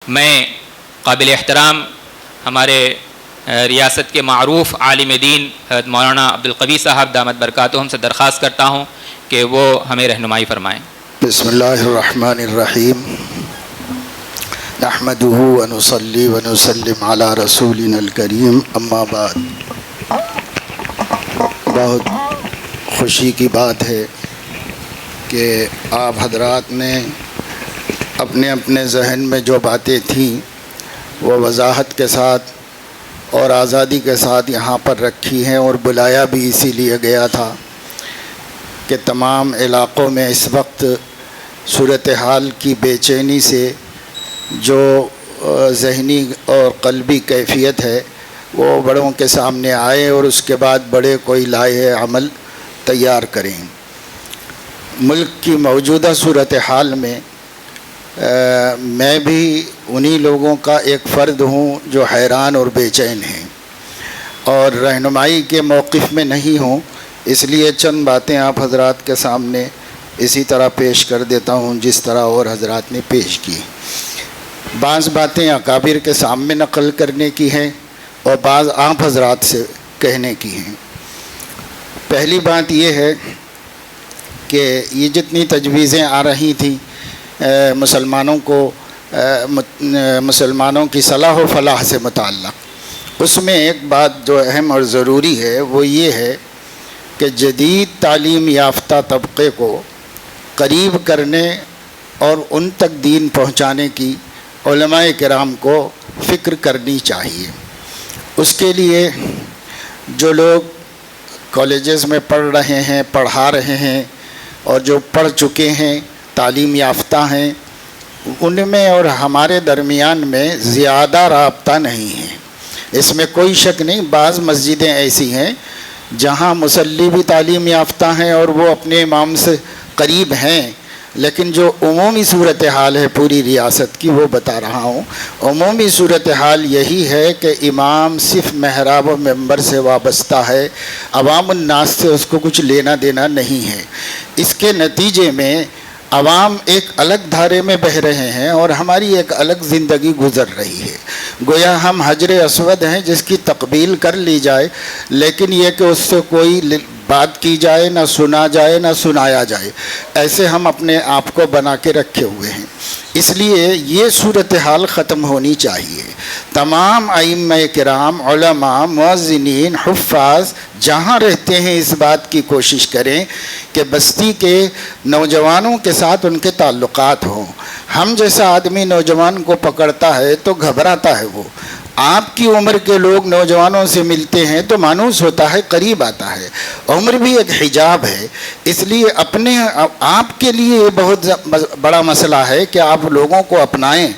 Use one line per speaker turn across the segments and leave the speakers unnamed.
میں قابل احترام ہمارے ریاست کے معروف عالم دین حضرت مولانا عبدالقوی صاحب دامت برکاتہم سے درخواست کرتا ہوں کہ وہ ہمیں رہنمائی فرمائیں۔
بسم اللہ الرحمن الرحیم، نحمدہ ونصلی ونسلم علی رسولنا الکریم، اما بعد۔ بہت خوشی کی بات ہے کہ آپ حضرات نے اپنے اپنے ذہن میں جو باتیں تھیں وہ وضاحت کے ساتھ اور آزادی کے ساتھ یہاں پر رکھی ہیں، اور بلایا بھی اسی لیے گیا تھا کہ تمام علاقوں میں اس وقت صورتحال کی بے چینی سے جو ذہنی اور قلبی کیفیت ہے وہ بڑوں کے سامنے آئے اور اس کے بعد بڑے کوئی لائحہ عمل تیار کریں۔ ملک کی موجودہ صورتحال میں میں بھی انہی لوگوں کا ایک فرد ہوں جو حیران اور بے چین ہیں اور رہنمائی کے موقف میں نہیں ہوں، اس لیے چند باتیں آپ حضرات کے سامنے اسی طرح پیش کر دیتا ہوں جس طرح اور حضرات نے پیش کی۔ بعض باتیں اکابر کے سامنے نقل کرنے کی ہیں اور بعض آپ حضرات سے کہنے کی ہیں۔ پہلی بات یہ ہے کہ یہ جتنی تجویزیں آ رہی تھیں مسلمانوں کی صلاح و فلاح سے متعلق، اس میں ایک بات جو اہم اور ضروری ہے وہ یہ ہے کہ جدید تعلیم یافتہ طبقے کو قریب کرنے اور ان تک دین پہنچانے کی علماء کرام کو فکر کرنی چاہیے۔ اس کے لیے جو لوگ کالجز میں پڑھ رہے ہیں، پڑھا رہے ہیں اور جو پڑھ چکے ہیں، تعلیم یافتہ ہیں، ان میں اور ہمارے درمیان میں زیادہ رابطہ نہیں ہے، اس میں کوئی شک نہیں۔ بعض مسجدیں ایسی ہیں جہاں مصلی بھی تعلیم یافتہ ہیں اور وہ اپنے امام سے قریب ہیں، لیکن جو عمومی صورتحال ہے پوری ریاست کی وہ بتا رہا ہوں۔ عمومی صورتحال یہی ہے کہ امام صرف محراب و ممبر سے وابستہ ہے، عوام الناس سے اس کو کچھ لینا دینا نہیں ہے۔ اس کے نتیجے میں عوام ایک الگ دھارے میں بہہ رہے ہیں اور ہماری ایک الگ زندگی گزر رہی ہے۔ گویا ہم حجر اسود ہیں جس کی تقبیل کر لی جائے، لیکن یہ کہ اس سے کوئی بات کی جائے، نہ سنا جائے، نہ سنایا جائے، ایسے ہم اپنے آپ کو بنا کے رکھے ہوئے ہیں۔ اس لیے یہ صورتحال ختم ہونی چاہیے۔ تمام ائمہ کرام، علماء، مؤذنین، حفاظ جہاں رہتے ہیں اس بات کی کوشش کریں کہ بستی کے نوجوانوں کے ساتھ ان کے تعلقات ہوں۔ ہم جیسا آدمی نوجوان کو پکڑتا ہے تو گھبراتا ہے، وہ آپ کی عمر کے لوگ نوجوانوں سے ملتے ہیں تو مانوس ہوتا ہے، قریب آتا ہے۔ عمر بھی ایک حجاب ہے، اس لیے اپنے آپ کے لیے یہ بہت بڑا مسئلہ ہے کہ آپ لوگوں کو اپنائیں۔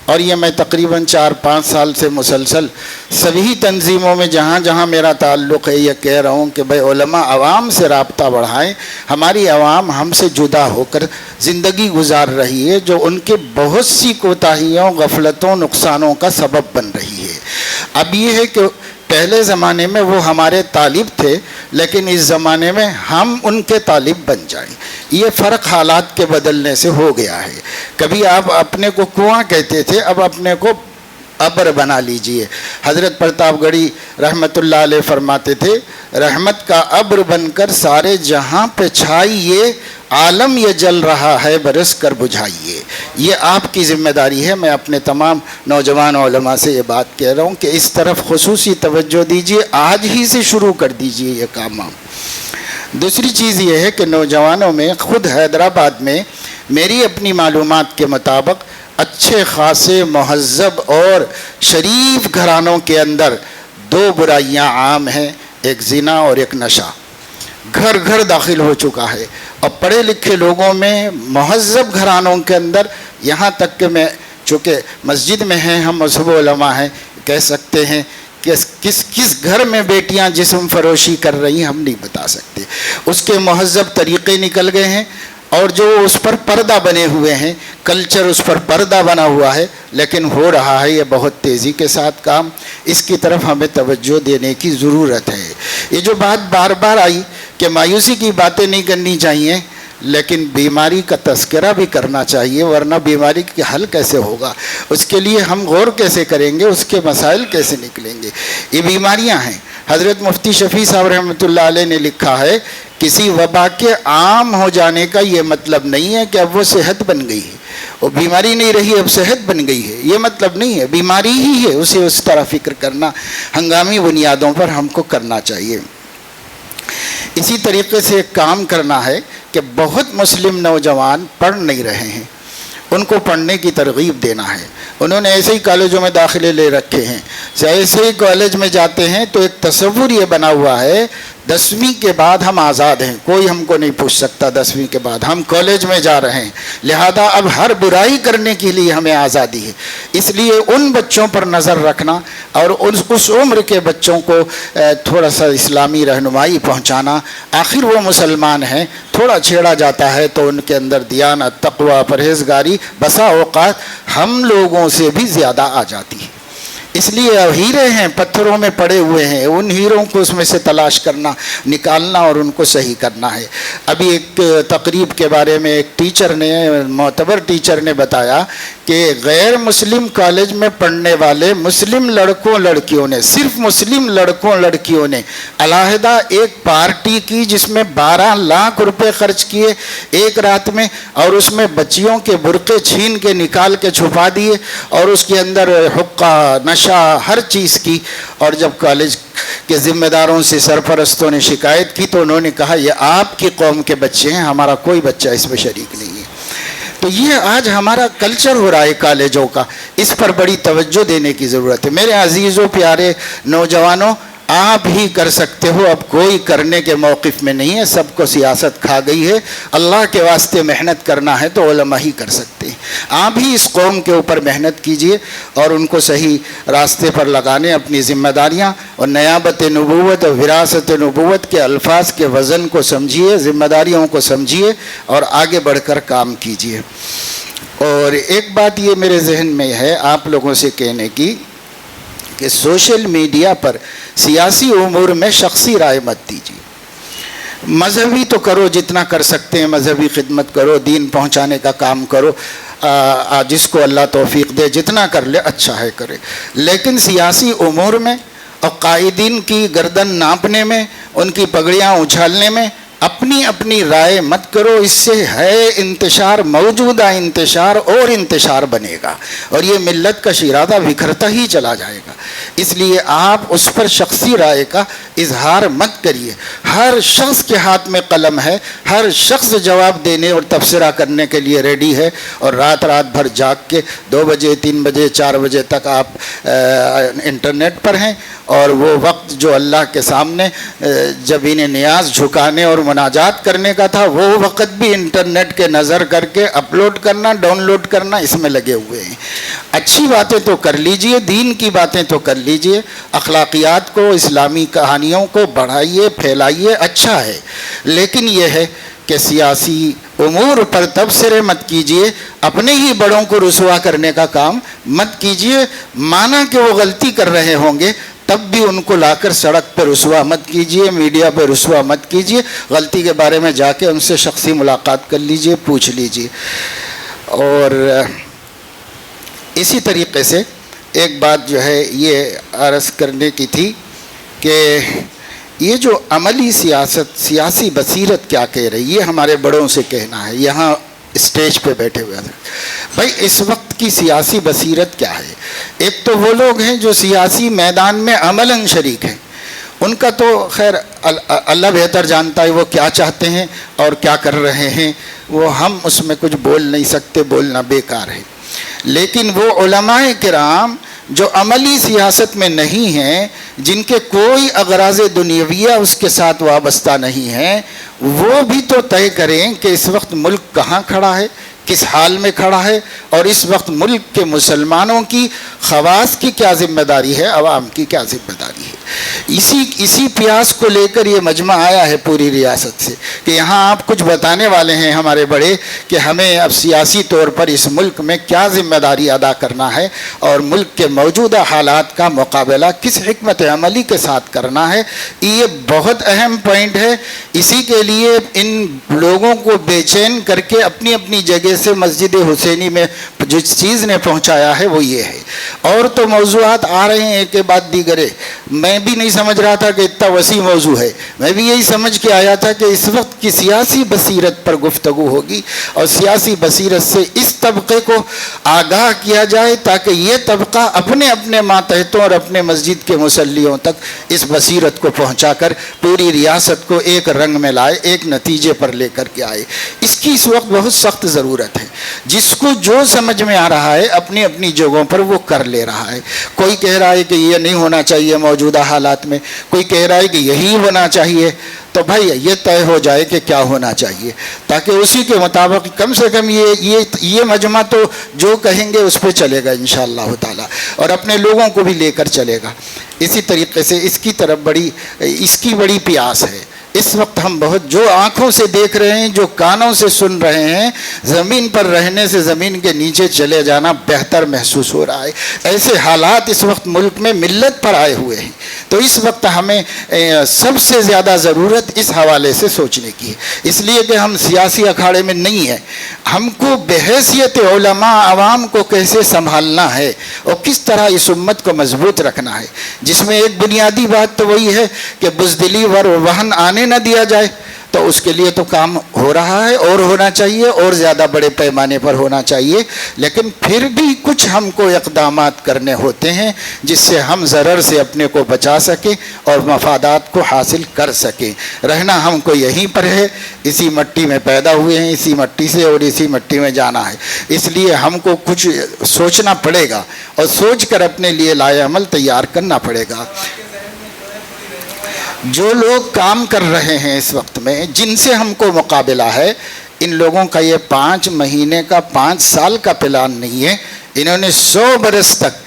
اور یہ میں تقریباً 4-5 سال سے مسلسل سبھی تنظیموں میں جہاں جہاں میرا تعلق ہے یہ کہہ رہا ہوں کہ بھائی علماء عوام سے رابطہ بڑھائیں۔ ہماری عوام ہم سے جدا ہو کر زندگی گزار رہی ہے جو ان کے بہت سی کوتاہیوں، غفلتوں، نقصانوں کا سبب بن رہی ہے۔ اب یہ ہے کہ پہلے زمانے میں وہ ہمارے طالب تھے، لیکن اس زمانے میں ہم ان کے طالب بن جائیں۔ یہ فرق حالات کے بدلنے سے ہو گیا ہے۔ کبھی آپ اپنے کو کنواں کہتے تھے، اب اپنے کو ابر بنا لیجئے۔ حضرت پرتاپ گڑھی رحمت اللہ علیہ فرماتے تھے، رحمت کا ابر بن کر سارے جہاں پہ چھائیے، عالم یہ جل رہا ہے برس کر بجھائیے۔ یہ آپ کی ذمہ داری ہے۔ میں اپنے تمام نوجوان علماء سے یہ بات کہہ رہا ہوں کہ اس طرف خصوصی توجہ دیجیے، آج ہی سے شروع کر دیجیے یہ کام۔ دوسری چیز یہ ہے کہ نوجوانوں میں خود حیدرآباد میں میری اپنی معلومات کے مطابق اچھے خاصے مہذب اور شریف گھرانوں کے اندر 2 برائیاں عام ہیں، ایک زنا اور ایک نشہ، گھر گھر داخل ہو چکا ہے۔ اور پڑھے لکھے لوگوں میں مہذب گھرانوں کے اندر، یہاں تک کہ میں چونکہ مسجد میں ہیں، ہم مذہب علماء ہیں، کہہ سکتے ہیں کہ کس گھر میں بیٹیاں جسم فروشی کر رہی ہیں ہم نہیں بتا سکتے۔ اس کے مہذب طریقے نکل گئے ہیں اور جو اس پر پردہ بنے ہوئے ہیں، کلچر اس پر پردہ بنا ہوا ہے، لیکن ہو رہا ہے یہ بہت تیزی کے ساتھ کام۔ اس کی طرف ہمیں توجہ دینے کی ضرورت ہے۔ یہ جو بات بار بار آئی کہ مایوسی کی باتیں نہیں کرنی چاہیے، لیکن بیماری کا تذکرہ بھی کرنا چاہیے، ورنہ بیماری کا حل کیسے ہوگا؟ اس کے لیے ہم غور کیسے کریں گے؟ اس کے مسائل کیسے نکلیں گے؟ یہ بیماریاں ہیں۔ حضرت مفتی شفیع صاحب رحمۃ اللہ علیہ نے لکھا ہے، کسی وبا کے عام ہو جانے کا یہ مطلب نہیں ہے کہ اب وہ صحت بن گئی ہے، وہ بیماری نہیں رہی اب صحت بن گئی ہے، یہ مطلب نہیں ہے، بیماری ہی ہے، اسے اس طرح فکر کرنا ہنگامی بنیادوں پر ہم کو کرنا چاہیے۔ اسی طریقے سے ایک کام کرنا ہے کہ بہت مسلم نوجوان پڑھ نہیں رہے ہیں، ان کو پڑھنے کی ترغیب دینا ہے۔ انہوں نے ایسے ہی کالجوں میں داخلے لے رکھے ہیں، ایسے ہی کالج میں جاتے ہیں تو ایک تصور یہ بنا ہوا ہے 10ویں کے بعد ہم آزاد ہیں، کوئی ہم کو نہیں پوچھ سکتا، 10ویں کے بعد ہم کالج میں جا رہے ہیں، لہذا اب ہر برائی کرنے کے لیے ہمیں آزادی ہے۔ اس لیے ان بچوں پر نظر رکھنا اور اس عمر کے بچوں کو تھوڑا سا اسلامی رہنمائی پہنچانا، آخر وہ مسلمان ہیں، تھوڑا چھیڑا جاتا ہے تو ان کے اندر دیانت، تقوی، پرہیزگاری بسا اوقات ہم لوگوں سے بھی زیادہ آ جاتی ہے۔ اس لیے ہیرے ہیں پتھروں میں پڑے ہوئے ہیں، ان ہیروں کو اس میں سے تلاش کرنا، نکالنا اور ان کو صحیح کرنا ہے۔ ابھی ایک تقریب کے بارے میں ایک ٹیچر نے، معتبر ٹیچر نے بتایا کہ غیر مسلم کالج میں پڑھنے والے مسلم لڑکوں لڑکیوں نے، صرف مسلم لڑکوں لڑکیوں نے علیحدہ ایک پارٹی کی جس میں 12 لاکھ روپے خرچ کیے ایک رات میں، اور اس میں بچیوں کے برقعے چھین کے نکال کے چھپا دیے اور اس کے اندر حقہ، نشہ، ہر چیز کی۔ اور جب کالج کے ذمہ داروں سے، سرپرستوں نے شکایت کی تو انہوں نے کہا یہ آپ کی قوم کے بچے ہیں، ہمارا کوئی بچہ اس میں شریک نہیں ہے۔ تو یہ آج ہمارا کلچر ہو رہا ہے کالجوں کا، اس پر بڑی توجہ دینے کی ضرورت ہے۔ میرے عزیزوں، پیارے نوجوانوں، آپ ہی کر سکتے ہو، اب کوئی کرنے کے موقف میں نہیں ہے، سب کو سیاست کھا گئی ہے۔ اللہ کے واسطے محنت کرنا ہے تو علماء ہی کر سکتے ہیں۔ آپ ہی اس قوم کے اوپر محنت کیجئے اور ان کو صحیح راستے پر لگانے اپنی ذمہ داریاں اور نیابت نبوت اور وراثت نبوت کے الفاظ کے وزن کو سمجھیے، ذمہ داریوں کو سمجھیے اور آگے بڑھ کر کام کیجئے۔ اور ایک بات یہ میرے ذہن میں ہے آپ لوگوں سے کہنے کی کہ سوشل میڈیا پر سیاسی امور میں شخصی رائے مت دیجیے۔ مذہبی تو کرو، جتنا کر سکتے ہیں مذہبی خدمت کرو، دین پہنچانے کا کام کرو، جس کو اللہ توفیق دے جتنا کر لے اچھا ہے کرے، لیکن سیاسی امور میں اور قائدین کی گردن ناپنے میں، ان کی پگڑیاں اچھالنے میں اپنی اپنی رائے مت کرو۔ اس سے ہے انتشار، موجودہ انتشار اور انتشار بنے گا اور یہ ملت کا شیرازہ بکھرتا ہی چلا جائے گا۔ اس لیے آپ اس پر شخصی رائے کا اظہار مت کریے۔ ہر شخص کے ہاتھ میں قلم ہے، ہر شخص جواب دینے اور تبصرہ کرنے کے لیے ریڈی ہے، اور رات بھر جاگ کے 2 بجے 3 بجے 4 بجے تک آپ انٹرنیٹ پر ہیں، اور وہ وقت جو اللہ کے سامنے جب انہیں نیاز جھکانے اور مناجات کرنے کا تھا، وہ وقت بھی انٹرنیٹ کے نظر کر کے اپلوڈ کرنا، ڈاؤن لوڈ کرنا، اس میں لگے ہوئے ہیں۔ اچھی باتیں تو کر لیجئے، دین کی باتیں تو کر لیجئے، اخلاقیات کو، اسلامی کہانیوں کو بڑھائیے، پھیلائیے، اچھا ہے، لیکن یہ ہے کہ سیاسی امور پر تبصرے مت کیجئے، اپنے ہی بڑوں کو رسوا کرنے کا کام مت کیجئے۔ مانا کہ وہ غلطی کر رہے ہوں گے تب بھی ان کو لا کر سڑک پہ رسوا مت کیجئے، میڈیا پہ رسوا مت کیجئے، غلطی کے بارے میں جا کے ان سے شخصی ملاقات کر لیجئے، پوچھ لیجئے۔ اور اسی طریقے سے ایک بات جو ہے یہ عرض کرنے کی تھی کہ یہ جو عملی سیاست، سیاسی بصیرت کیا کہہ رہی ہے، ہمارے بڑوں سے کہنا ہے یہاں اسٹیج پہ بیٹھے ہوئے ہیں بھائی، اس وقت کی سیاسی بصیرت کیا ہے؟ ایک تو وہ لوگ ہیں جو سیاسی میدان میں عملاً شریک ہیں، ان کا تو خیر اللہ بہتر جانتا ہے وہ کیا چاہتے ہیں اور کیا کر رہے ہیں، وہ ہم اس میں کچھ بول نہیں سکتے، بولنا بیکار ہے۔ لیکن وہ علماء کرام جو عملی سیاست میں نہیں ہیں، جن کے کوئی اغراض دنیاویہ اس کے ساتھ وابستہ نہیں ہیں، وہ بھی تو طے کریں کہ اس وقت ملک کہاں کھڑا ہے، کس حال میں کھڑا ہے، اور اس وقت ملک کے مسلمانوں کی، خواص کی کیا ذمہ داری ہے، عوام کی کیا ذمہ داری ہے۔ اسی پیاس کو لے کر یہ مجمع آیا ہے پوری ریاست سے کہ یہاں آپ کچھ بتانے والے ہیں ہمارے بڑے کہ ہمیں اب سیاسی طور پر اس ملک میں کیا ذمہ داری ادا کرنا ہے اور ملک کے موجودہ حالات کا مقابلہ کس حکمت عملی کے ساتھ کرنا ہے. یہ بہت اہم پوائنٹ ہے. اسی کے لیے ان لوگوں کو بے چین کر کے اپنی اپنی جگہ سے مسجد حسینی میں جس چیز نے پہنچایا ہے وہ یہ ہے. اور تو موضوعات آ رہے ہیں ایک کے بعد دیگرے. میں بھی نہیں سمجھ رہا تھا کہ اتنا وسیع موضوع ہے. میں بھی یہی سمجھ کے آیا تھا کہ اس وقت کی سیاسی بصیرت پر گفتگو ہوگی اور سیاسی بصیرت سے اس طبقے کو آگاہ کیا جائے تاکہ یہ طبقہ اپنے اپنے ماتحتوں اور اپنے مسجد کے مصلیوں تک اس بصیرت کو پہنچا کر پوری ریاست کو ایک رنگ میں لائے, ایک نتیجے پر لے کر کے آئے. اس کی اس وقت بہت سخت ضرورت ہے. جس کو جو سمجھ میں آ رہا ہے اپنی اپنی جگہوں پر وہ کر لے رہا ہے. کوئی کہہ رہا ہے کہ یہ نہیں ہونا چاہیے موجودہ حالات میں, کوئی کہہ رہا ہے کہ یہی ہونا چاہیے. تو بھائی یہ طے ہو جائے کہ کیا ہونا چاہیے تاکہ اسی کے مطابق کم سے کم یہ مجمع تو جو کہیں گے اس پہ چلے گا انشاءاللہ تعالی, اور اپنے لوگوں کو بھی لے کر چلے گا. اسی طریقے سے اس کی طرف اس کی بڑی پیاس ہے. اس وقت ہم بہت جو آنکھوں سے دیکھ رہے ہیں, جو کانوں سے سن رہے ہیں, زمین پر رہنے سے زمین کے نیچے چلے جانا بہتر محسوس ہو رہا ہے. ایسے حالات اس وقت ملک میں ملت پر آئے ہوئے ہیں. تو اس وقت ہمیں سب سے زیادہ ضرورت اس حوالے سے سوچنے کی ہے, اس لیے کہ ہم سیاسی اکھاڑے میں نہیں ہیں. ہم کو بحیثیت علماء عوام کو کیسے سنبھالنا ہے اور کس طرح اس امت کو مضبوط رکھنا ہے, جس میں ایک بنیادی بات تو وہی ہے کہ بزدلی ور وہن آنے نہ دیا جائے. تو اس کے لیے تو کام ہو رہا ہے اور ہونا چاہیے اور زیادہ بڑے پیمانے پر ہونا چاہیے. لیکن پھر بھی کچھ ہم کو اقدامات کرنے ہوتے ہیں جس سے ہم ضرر سے اپنے کو بچا سکیں اور مفادات کو حاصل کر سکیں. رہنا ہم کو یہیں پر ہے, اسی مٹی میں پیدا ہوئے ہیں, اسی مٹی سے اور اسی مٹی میں جانا ہے. اس لیے ہم کو کچھ سوچنا پڑے گا اور سوچ کر اپنے لیے لائے عمل تیار کرنا پڑے گا. جو لوگ کام کر رہے ہیں اس وقت میں, جن سے ہم کو مقابلہ ہے, ان لوگوں کا یہ 5 مہینے کا 5 سال کا پلان نہیں ہے. انہوں نے 100 برس تک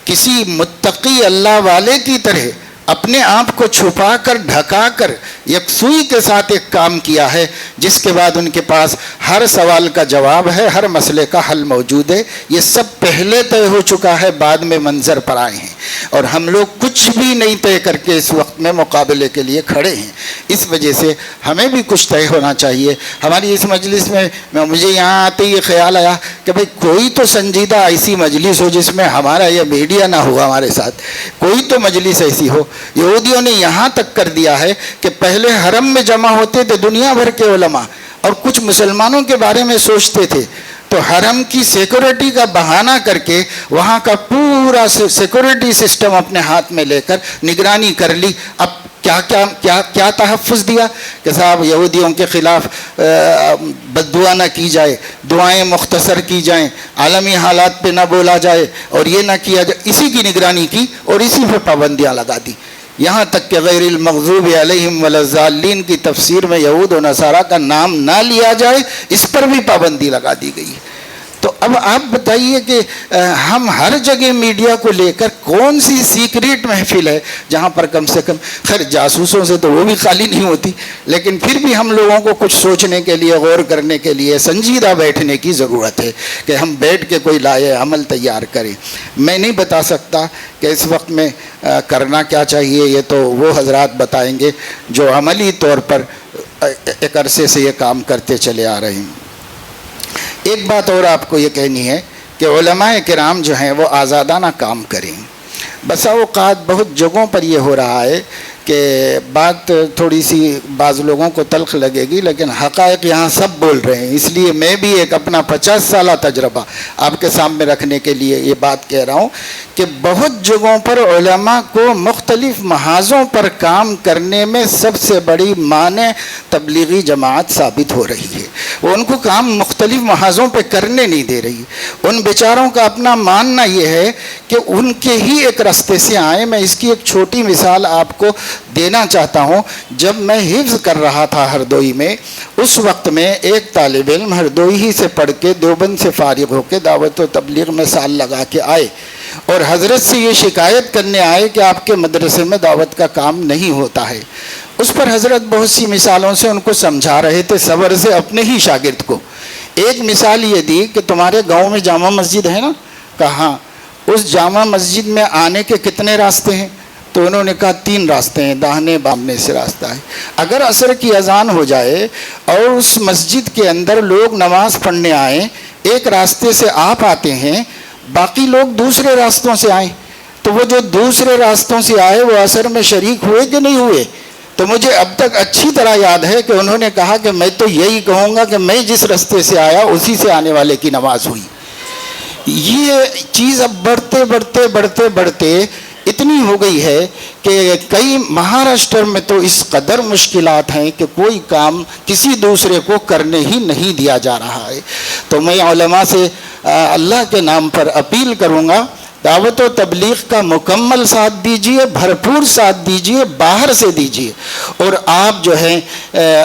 کسی متقی اللہ والے کی طرح اپنے آپ کو چھپا کر ڈھکا کر یکسوئی کے ساتھ ایک کام کیا ہے, جس کے بعد ان کے پاس ہر سوال کا جواب ہے, ہر مسئلے کا حل موجود ہے. یہ سب پہلے طے ہو چکا ہے, بعد میں منظر پر آئے ہیں, اور ہم لوگ کچھ بھی نہیں طے کر کے اس وقت میں مقابلے کے لیے کھڑے ہیں. اس وجہ سے ہمیں بھی کچھ طے ہونا چاہیے. ہماری اس مجلس میں مجھے یہاں آتے یہ خیال آیا کہ بھئی کوئی تو سنجیدہ ایسی مجلس ہو جس میں ہمارا یہ میڈیا نہ ہوا ہمارے ساتھ, کوئی تو مجلس ایسی ہو. یہودیوں نے یہاں تک کر دیا ہے کہ پہلے حرم میں جمع ہوتے تھے دنیا بھر کے علماء اور کچھ مسلمانوں کے بارے میں سوچتے تھے, تو حرم کی سیکورٹی کا بہانہ کر کے وہاں کا پورا سیکورٹی سسٹم اپنے ہاتھ میں لے کر نگرانی کر لی. اب کیا تحفظ دیا کہ صاحب یہودیوں کے خلاف بددعا نہ کی جائے, دعائیں مختصر کی جائیں, عالمی حالات پہ نہ بولا جائے اور یہ نہ کیا جائے. اسی کی نگرانی کی اور اسی پہ پابندیاں لگا دی. یہاں تک کہ غیر المغضوب علیہم ولا الضالین کی تفسیر میں یہود و نصارہ کا نام نہ لیا جائے, اس پر بھی پابندی لگا دی گئی. تو اب آپ بتائیے کہ ہم ہر جگہ میڈیا کو لے کر کون سی سیکریٹ محفل ہے جہاں پر کم سے کم, خیر جاسوسوں سے تو وہ بھی خالی نہیں ہوتی, لیکن پھر بھی ہم لوگوں کو کچھ سوچنے کے لیے, غور کرنے کے لیے سنجیدہ بیٹھنے کی ضرورت ہے کہ ہم بیٹھ کے کوئی لائے عمل تیار کریں. میں نہیں بتا سکتا کہ اس وقت میں کرنا کیا چاہیے, یہ تو وہ حضرات بتائیں گے جو عملی طور پر ایک عرصے سے یہ کام کرتے چلے آ رہے ہیں. ایک بات اور آپ کو یہ کہنی ہے کہ علماء کرام جو ہیں وہ آزادانہ کام کریں. بسا اوقات بہت جگہوں پر یہ ہو رہا ہے کہ بات تھوڑی سی بعض لوگوں کو تلخ لگے گی, لیکن حقائق یہاں سب بول رہے ہیں. اس لیے میں بھی ایک اپنا 50 سالہ تجربہ آپ کے سامنے رکھنے کے لیے یہ بات کہہ رہا ہوں کہ بہت جگہوں پر علماء کو مختلف محاذوں پر کام کرنے میں سب سے بڑی مانع تبلیغی جماعت ثابت ہو رہی ہے. وہ ان کو کام مختلف محاذوں پہ کرنے نہیں دے رہی. ان بیچاروں کا اپنا ماننا یہ ہے کہ ان کے ہی ایک راستے سے آئیں. میں اس کی ایک چھوٹی مثال آپ کو دینا چاہتا ہوں. جب میں حفظ کر رہا تھا ہردوئی میں, اس وقت میں ایک طالب علم ہردوئی ہی سے پڑھ کے دیوبند سے فارغ ہو کے دعوت و تبلیغ میں سال لگا کے آئے, اور حضرت سے یہ شکایت کرنے آئے کہ آپ کے مدرسے میں دعوت کا کام نہیں ہوتا ہے۔ اس پر حضرت بہت سی مثالوں سے ان کو سمجھا رہے تھے، صبر سے، اپنے ہی شاگرد کو۔ ایک مثال یہ دی کہ تمہارے گاؤں میں جامع مسجد ہے نا؟ کہا اس جامع مسجد میں آنے کے کتنے راستے ہیں؟ تو انہوں نے کہا 3 راستے ہیں، داہنے بامنے سے راستہ ہے۔ اگر عصر کی اذان ہو جائے اور اس مسجد کے اندر لوگ نماز پڑھنے آئیں، ایک راستے سے آپ آتے ہیں، باقی لوگ دوسرے راستوں سے آئیں، تو وہ جو دوسرے راستوں سے آئے وہ عصر میں شریک ہوئے کہ نہیں ہوئے؟ تو مجھے اب تک اچھی طرح یاد ہے کہ انہوں نے کہا کہ میں تو یہی کہوں گا کہ میں جس راستے سے آیا اسی سے آنے والے کی نماز ہوئی۔ یہ چیز اب بڑھتے اتنی ہو گئی ہے کہ کئی مہاراشٹر میں تو اس قدر مشکلات ہیں کہ کوئی کام کسی دوسرے کو کرنے ہی نہیں دیا جا رہا ہے۔ تو میں علماء سے اللہ کے نام پر اپیل کروں گا، دعوت و تبلیغ کا مکمل ساتھ دیجیے، بھرپور ساتھ دیجیے، باہر سے دیجیے، اور آپ جو ہے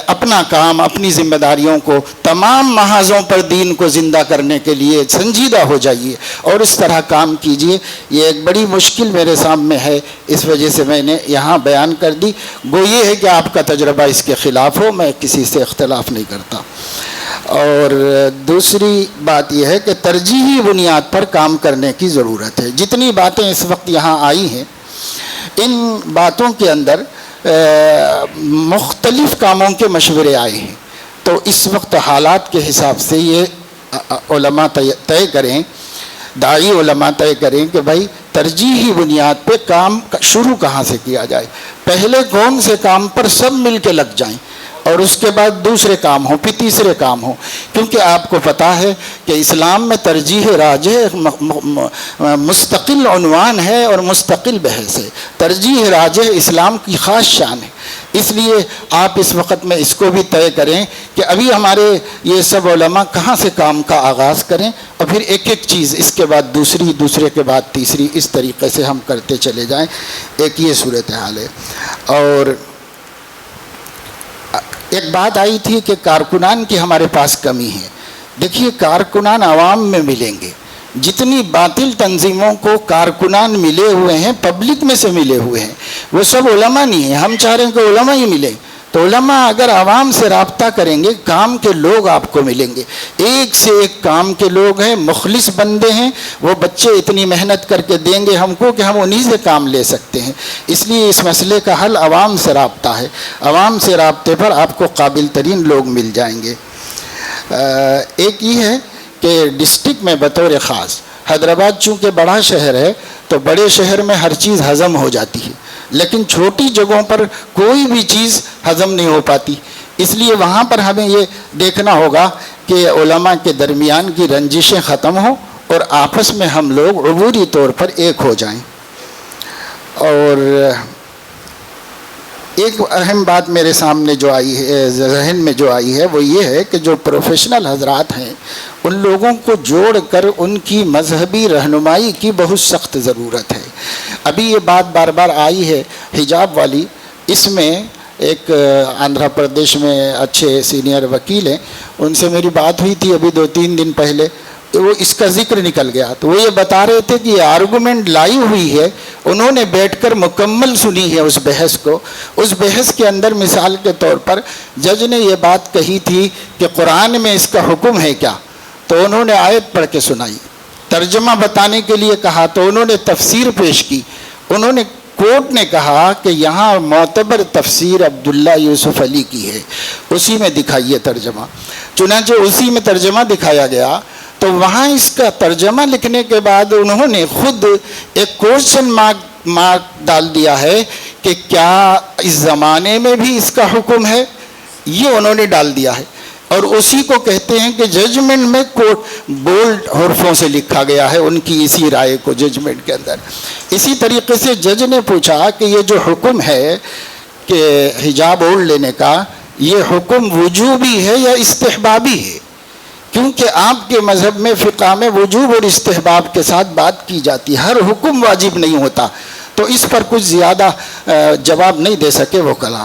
اپنا کام، اپنی ذمہ داریوں کو تمام محاذوں پر دین کو زندہ کرنے کے لیے سنجیدہ ہو جائیے اور اس طرح کام کیجیے۔ یہ ایک بڑی مشکل میرے سامنے ہے، اس وجہ سے میں نے یہاں بیان کر دی۔ گو یہ ہے کہ آپ کا تجربہ اس کے خلاف ہو، میں کسی سے اختلاف نہیں کرتا۔ اور دوسری بات یہ ہے کہ ترجیحی بنیاد پر کام کرنے کی ضرورت ہے۔ جتنی باتیں اس وقت یہاں آئی ہیں، ان باتوں کے اندر مختلف کاموں کے مشورے آئے ہیں، تو اس وقت حالات کے حساب سے یہ علماء طے کریں، داعی علماء طے کریں کہ بھائی ترجیحی بنیاد پہ کام شروع کہاں سے کیا جائے، پہلے کون سے کام پر سب مل کے لگ جائیں اور اس کے بعد دوسرے کام ہوں، پھر تیسرے کام ہوں، کیونکہ آپ کو پتہ ہے کہ اسلام میں ترجیح راجح مستقل عنوان ہے اور مستقل بحث ہے۔ ترجیح راجح اسلام کی خاص شان ہے، اس لیے آپ اس وقت میں اس کو بھی طے کریں کہ ابھی ہمارے یہ سب علماء کہاں سے کام کا آغاز کریں، اور پھر ایک ایک چیز اس کے بعد دوسری، دوسرے کے بعد تیسری، اس طریقے سے ہم کرتے چلے جائیں۔ ایک یہ صورتحال ہے۔ اور ایک بات آئی تھی کہ کارکنان کی ہمارے پاس کمی ہے۔ دیکھیے کارکنان عوام میں ملیں گے، جتنی باطل تنظیموں کو کارکنان ملے ہوئے ہیں پبلک میں سے ملے ہوئے ہیں، وہ سب علماء نہیں ہیں۔ ہم چاہ رہے ہیں کہ علماء ہی ملیں، تو علماء اگر عوام سے رابطہ کریں گے، کام کے لوگ آپ کو ملیں گے، ایک سے ایک کام کے لوگ ہیں، مخلص بندے ہیں، وہ بچے اتنی محنت کر کے دیں گے ہم کو کہ ہم انہی سے کام لے سکتے ہیں۔ اس لیے اس مسئلے کا حل عوام سے رابطہ ہے، عوام سے رابطے پر آپ کو قابل ترین لوگ مل جائیں گے۔ ایک یہ ہے کہ ڈسٹرکٹ میں بطور خاص حیدرآباد چونکہ بڑا شہر ہے تو بڑے شہر میں ہر چیز ہضم ہو جاتی ہے، لیکن چھوٹی جگہوں پر کوئی بھی چیز ہضم نہیں ہو پاتی، اس لیے وہاں پر ہمیں یہ دیکھنا ہوگا کہ علماء کے درمیان کی رنجشیں ختم ہوں اور آپس میں ہم لوگ عبوری طور پر ایک ہو جائیں۔ اور ایک اہم بات میرے سامنے جو آئی ہے، ذہن میں جو آئی ہے، وہ یہ ہے کہ جو پروفیشنل حضرات ہیں ان لوگوں کو جوڑ کر ان کی مذہبی رہنمائی کی بہت سخت ضرورت ہے۔ ابھی یہ بات بار بار آئی ہے حجاب والی، اس میں ایک آندھرا پردیش میں اچھے سینئر وکیل ہیں، ان سے میری بات ہوئی تھی ابھی 2-3 دن پہلے، تو وہ اس کا ذکر نکل گیا، تو وہ یہ بتا رہے تھے کہ یہ آرگومنٹ لائی ہوئی ہے، انہوں نے بیٹھ کر مکمل سنی ہے اس بحث کو۔ اس بحث کے اندر مثال کے طور پر جج نے یہ بات کہی تھی کہ قرآن میں اس کا حکم ہے کیا، تو انہوں نے آیت پڑھ کے سنائی، ترجمہ بتانے کے لیے کہا تو انہوں نے تفسیر پیش کی، انہوں نے کورٹ نے کہا کہ یہاں معتبر تفسیر عبداللہ یوسف علی کی ہے، اسی میں دکھائیے ترجمہ۔ چنانچہ اسی میں ترجمہ دکھایا گیا، تو وہاں اس کا ترجمہ لکھنے کے بعد انہوں نے خود ایک کوشچن مارک ڈال دیا ہے کہ کیا اس زمانے میں بھی اس کا حکم ہے، یہ انہوں نے ڈال دیا ہے، اور اسی کو کہتے ہیں کہ ججمنٹ میں بولڈ حرفوں سے لکھا گیا ہے ان کی اسی رائے کو ججمنٹ کے اندر۔ اسی طریقے سے جج نے پوچھا کہ یہ جو حکم ہے کہ حجاب اوڑھ لینے کا، یہ حکم وجوبی ہے یا استحبابی ہے، کیونکہ آپ کے مذہب میں فقہ میں وجوب اور استحباب کے ساتھ بات کی جاتی ہے، ہر حکم واجب نہیں ہوتا، تو اس پر کچھ زیادہ جواب نہیں دے سکے وہ کلا۔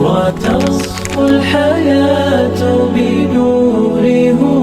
وتصفو الحياة بنور هدى